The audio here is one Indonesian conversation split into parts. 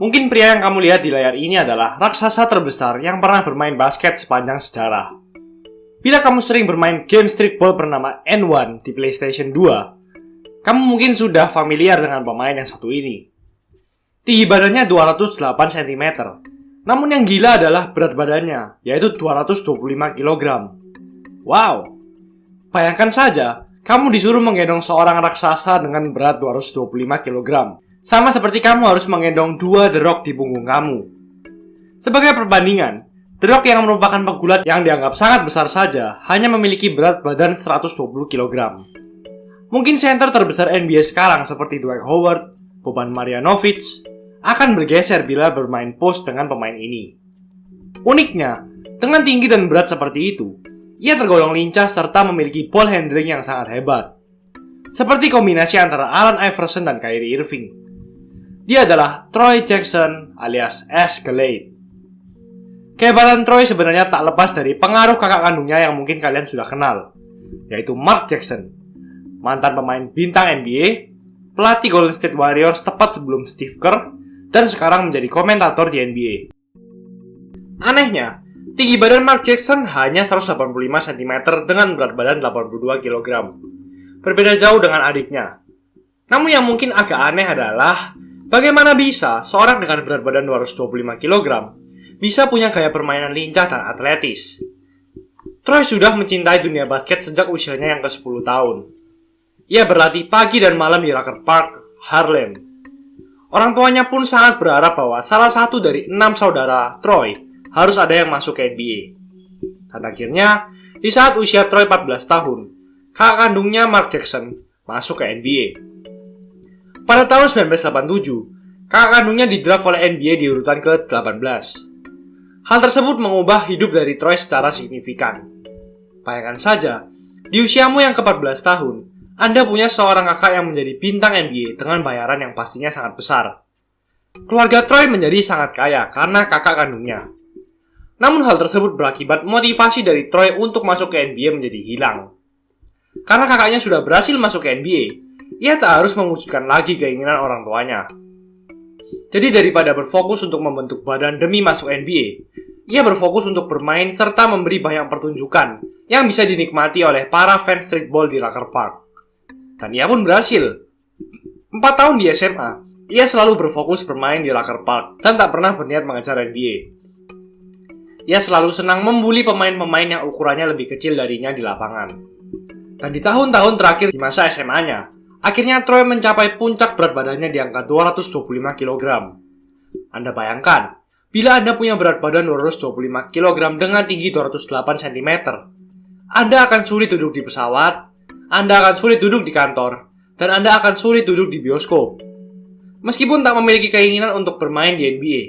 Mungkin pria yang kamu lihat di layar ini adalah raksasa terbesar yang pernah bermain basket sepanjang sejarah. Bila kamu sering bermain game streetball bernama N1 di PlayStation 2, kamu mungkin sudah familiar dengan pemain yang satu ini. Tinggi badannya 208 cm, namun yang gila adalah berat badannya, yaitu 225 kg. Wow! Bayangkan saja, kamu disuruh menggendong seorang raksasa dengan berat 225 kg. Sama seperti kamu harus menggendong 2 The Rock di punggung kamu. Sebagai perbandingan, The Rock yang merupakan pegulat yang dianggap sangat besar saja hanya memiliki berat badan 120 kg. Mungkin center terbesar NBA sekarang seperti Dwight Howard, Boban Marjanovic akan bergeser bila bermain post dengan pemain ini. Uniknya, dengan tinggi dan berat seperti itu, ia tergolong lincah serta memiliki ball handling yang sangat hebat. Seperti kombinasi antara Allen Iverson dan Kyrie Irving. Dia adalah Troy Jackson alias Escalade. Kehebatan Troy sebenarnya tak lepas dari pengaruh kakak kandungnya yang mungkin kalian sudah kenal, yaitu Mark Jackson, mantan pemain bintang NBA, pelatih Golden State Warriors tepat sebelum Steve Kerr, dan sekarang menjadi komentator di NBA. Anehnya, tinggi badan Mark Jackson hanya 185 cm dengan berat badan 82 kg. Berbeda jauh dengan adiknya. Namun yang mungkin agak aneh adalah bagaimana bisa seorang dengan berat badan 225 kg bisa punya gaya permainan lincah dan atletis. Troy sudah mencintai dunia basket sejak usianya yang ke-10 tahun. Ia berlatih pagi dan malam di Rucker Park, Harlem. Orang tuanya pun sangat berharap bahwa salah satu dari 6 saudara Troy harus ada yang masuk ke NBA. Dan akhirnya, di saat usia Troy 14 tahun, kakak kandungnya Mark Jackson masuk ke NBA. Pada tahun 1987, kakak kandungnya didraft oleh NBA di urutan ke-18. Hal tersebut mengubah hidup dari Troy secara signifikan. Bayangkan saja, di usiamu yang ke-14 tahun, Anda punya seorang kakak yang menjadi bintang NBA dengan bayaran yang pastinya sangat besar. Keluarga Troy menjadi sangat kaya karena kakak kandungnya. Namun hal tersebut berakibat motivasi dari Troy untuk masuk ke NBA menjadi hilang. Karena kakaknya sudah berhasil masuk ke NBA, ia tak harus mewujudkan lagi keinginan orang tuanya. Jadi daripada berfokus untuk membentuk badan demi masuk NBA, ia berfokus untuk bermain serta memberi banyak pertunjukan yang bisa dinikmati oleh para fans streetball di Rucker Park. Dan ia pun berhasil. 4 tahun di SMA, ia selalu berfokus bermain di Rucker Park dan tak pernah berniat mengejar NBA. Ia selalu senang membuli pemain-pemain yang ukurannya lebih kecil darinya di lapangan. Dan di tahun-tahun terakhir di masa SMA-nya, akhirnya Troy mencapai puncak berat badannya di angka 225 kg. Anda bayangkan, bila Anda punya berat badan 225 kg dengan tinggi 208 cm, Anda akan sulit duduk di pesawat, Anda akan sulit duduk di kantor, dan Anda akan sulit duduk di bioskop. Meskipun tak memiliki keinginan untuk bermain di NBA,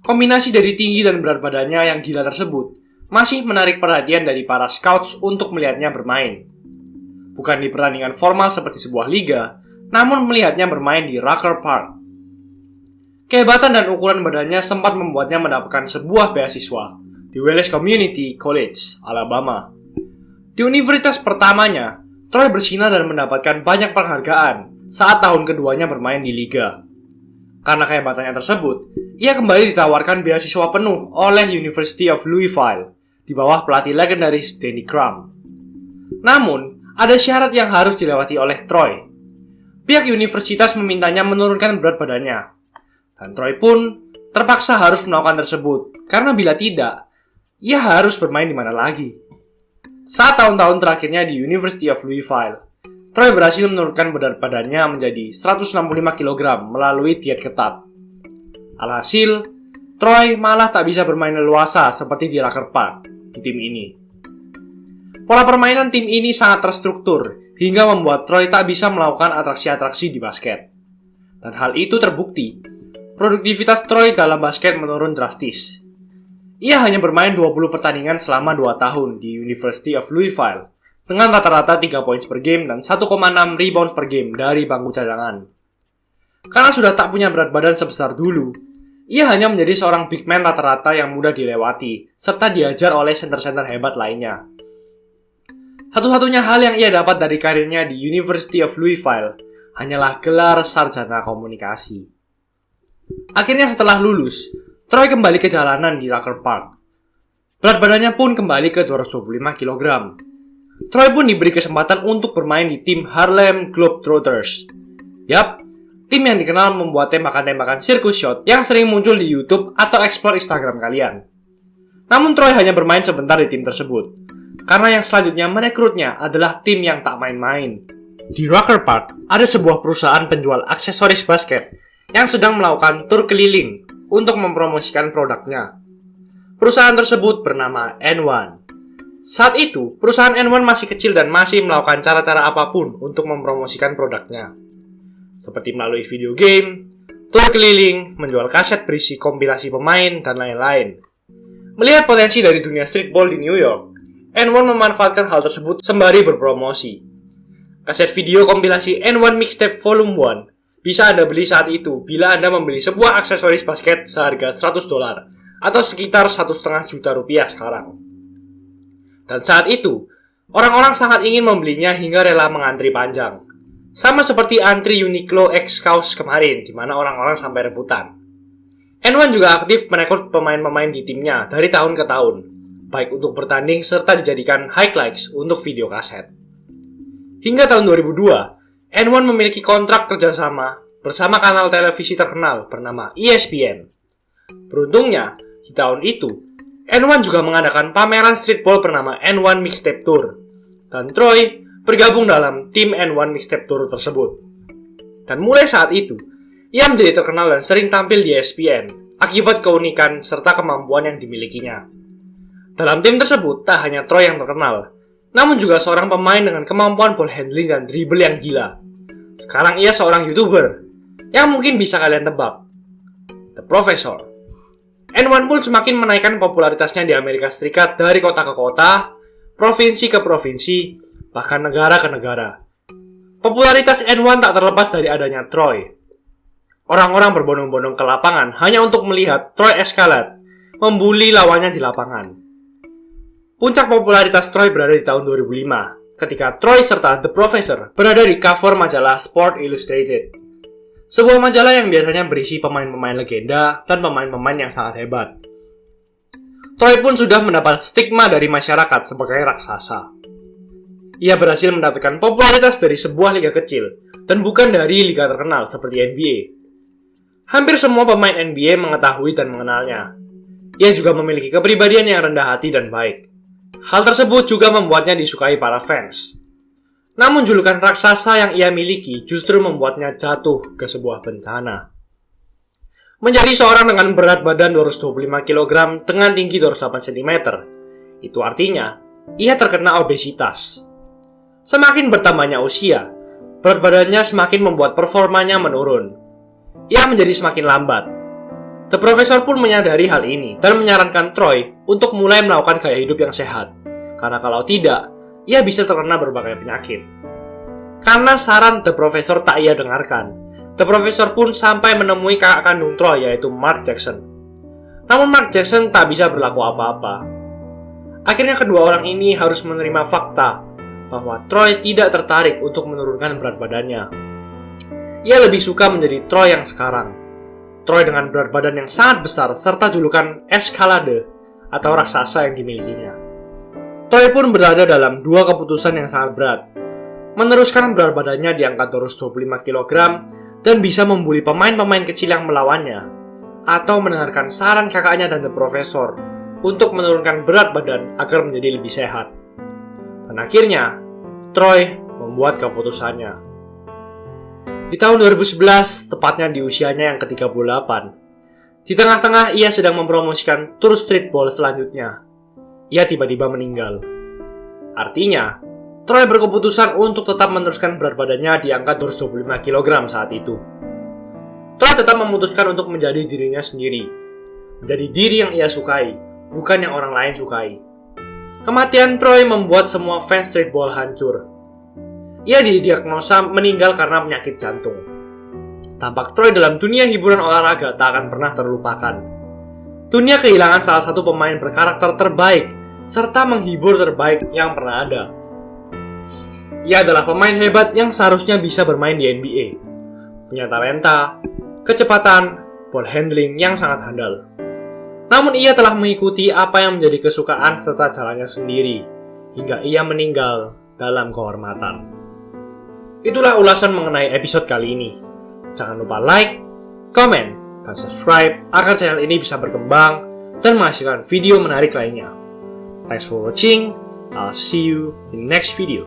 kombinasi dari tinggi dan berat badannya yang gila tersebut masih menarik perhatian dari para scouts untuk melihatnya bermain. Bukan di pertandingan formal seperti sebuah liga, namun melihatnya bermain di Rucker Park. Kehebatan dan ukuran badannya sempat membuatnya mendapatkan sebuah beasiswa di Wallace Community College, Alabama. Di universitas pertamanya, Troy bersinar dan mendapatkan banyak penghargaan saat tahun keduanya bermain di liga. Karena kehebatannya tersebut, ia kembali ditawarkan beasiswa penuh oleh University of Louisville di bawah pelatih legendaris Denny Crum. Namun, ada syarat yang harus dilewati oleh Troy. Pihak universitas memintanya menurunkan berat badannya. Dan Troy pun terpaksa harus melakukan tersebut, karena bila tidak, ia harus bermain di mana lagi. Saat tahun-tahun terakhirnya di University of Louisville, Troy berhasil menurunkan berat badannya menjadi 165 kg melalui diet ketat. Alhasil, Troy malah tak bisa bermain leluasa seperti di Rucker Park di tim ini. Pola permainan tim ini sangat terstruktur hingga membuat Troy tak bisa melakukan atraksi-atraksi di basket. Dan hal itu terbukti. Produktivitas Troy dalam basket menurun drastis. Ia hanya bermain 20 pertandingan selama 2 tahun di University of Louisville dengan rata-rata 3 poin per game dan 1,6 rebounds per game dari bangku cadangan. Karena sudah tak punya berat badan sebesar dulu, ia hanya menjadi seorang big man rata-rata yang mudah dilewati, serta diajar oleh center-center hebat lainnya. Satu-satunya hal yang ia dapat dari karirnya di University of Louisville hanyalah gelar sarjana komunikasi. Akhirnya setelah lulus, Troy kembali ke jalanan di Rucker Park. Berat badannya pun kembali ke 225 kg. Troy pun diberi kesempatan untuk bermain di tim Harlem Globetrotters. Yap, tim yang dikenal membuat tembakan-tembakan sirkus shot yang sering muncul di YouTube atau explore Instagram kalian. Namun Troy hanya bermain sebentar di tim tersebut, karena yang selanjutnya merekrutnya adalah tim yang tak main-main. Di Rucker Park, ada sebuah perusahaan penjual aksesoris basket yang sedang melakukan tur keliling untuk mempromosikan produknya. Perusahaan tersebut bernama N1. Saat itu, perusahaan N1 masih kecil dan masih melakukan cara-cara apapun untuk mempromosikan produknya. Seperti melalui video game, tur keliling, menjual kaset berisi kompilasi pemain, dan lain-lain. Melihat potensi dari dunia streetball di New York, N1 memanfaatkan hal tersebut sembari berpromosi. Kaset video kompilasi N1 Mixtape Volume 1 bisa Anda beli saat itu bila Anda membeli sebuah aksesoris basket seharga $100 atau sekitar 1,5 juta rupiah sekarang. Dan saat itu, orang-orang sangat ingin membelinya hingga rela mengantri panjang. Sama seperti antri Uniqlo X Kaos kemarin, di mana orang-orang sampai rebutan. N1 juga aktif merekrut pemain-pemain di timnya dari tahun ke tahun, baik untuk bertanding serta dijadikan highlights untuk video kaset. Hingga tahun 2002, N1 memiliki kontrak kerjasama bersama kanal televisi terkenal bernama ESPN. Beruntungnya, di tahun itu, N1 juga mengadakan pameran streetball bernama N1 Mixtape Tour, dan Troy bergabung dalam tim N1 Mixtape Tour tersebut. Dan mulai saat itu, ia menjadi terkenal dan sering tampil di ESPN akibat keunikan serta kemampuan yang dimilikinya. Dalam tim tersebut, tak hanya Troy yang terkenal, namun juga seorang pemain dengan kemampuan ball handling dan dribble yang gila. Sekarang ia seorang YouTuber yang mungkin bisa kalian tebak, The Professor. N1 pun semakin menaikkan popularitasnya di Amerika Serikat dari kota ke kota, provinsi ke provinsi, bahkan negara ke negara. Popularitas N1 tak terlepas dari adanya Troy. Orang-orang berbondong-bondong ke lapangan hanya untuk melihat Troy Escalade membuli lawannya di lapangan. Puncak popularitas Troy berada di tahun 2005, ketika Troy serta The Professor berada di cover majalah Sport Illustrated. Sebuah majalah yang biasanya berisi pemain-pemain legenda dan pemain-pemain yang sangat hebat. Troy pun sudah mendapat stigma dari masyarakat sebagai raksasa. Ia berhasil mendapatkan popularitas dari sebuah liga kecil dan bukan dari liga terkenal seperti NBA. Hampir semua pemain NBA mengetahui dan mengenalnya. Ia juga memiliki kepribadian yang rendah hati dan baik. Hal tersebut juga membuatnya disukai para fans. Namun julukan raksasa yang ia miliki justru membuatnya jatuh ke sebuah bencana. Menjadi seorang dengan berat badan 225 kg dengan tinggi 208 cm, itu artinya ia terkena obesitas. Semakin bertambahnya usia, berat badannya semakin membuat performanya menurun. Ia menjadi semakin lambat. The Professor pun menyadari hal ini dan menyarankan Troy untuk mulai melakukan gaya hidup yang sehat, karena kalau tidak, ia bisa terkena berbagai penyakit. Karena saran The Professor tak ia dengarkan, The Professor pun sampai menemui kakak kandung Troy yaitu Mark Jackson. Namun Mark Jackson tak bisa berlaku apa-apa. Akhirnya kedua orang ini harus menerima fakta bahwa Troy tidak tertarik untuk menurunkan berat badannya. Ia lebih suka menjadi Troy yang sekarang. Troy dengan berat badan yang sangat besar serta julukan Escalade atau raksasa yang dimilikinya. Troy pun berada dalam dua keputusan yang sangat berat. Meneruskan berat badannya di angka 225 kg dan bisa membuli pemain-pemain kecil yang melawannya, atau mendengarkan saran kakaknya dan The Professor untuk menurunkan berat badan agar menjadi lebih sehat. Dan akhirnya, Troy membuat keputusannya. Di tahun 2011, tepatnya di usianya yang ke-38, di tengah-tengah ia sedang mempromosikan tur streetball selanjutnya, ia tiba-tiba meninggal. Artinya, Troy berkeputusan untuk tetap meneruskan berat badannya di angka 225 kg saat itu. Troy tetap memutuskan untuk menjadi dirinya sendiri, menjadi diri yang ia sukai, bukan yang orang lain sukai. Kematian Troy membuat semua fans streetball hancur. Ia didiagnosa meninggal karena penyakit jantung. Tampak Troy dalam dunia hiburan olahraga tak akan pernah terlupakan. Dunia kehilangan salah satu pemain berkarakter terbaik serta menghibur terbaik yang pernah ada. Ia adalah pemain hebat yang seharusnya bisa bermain di NBA. Punya talenta, kecepatan, ball handling yang sangat handal. Namun ia telah mengikuti apa yang menjadi kesukaan serta jalannya sendiri, hingga ia meninggal dalam kehormatan. Itulah ulasan mengenai episode kali ini. Jangan lupa like, comment, dan subscribe agar channel ini bisa berkembang dan menghasilkan video menarik lainnya. Thanks for watching. I'll see you in the next video.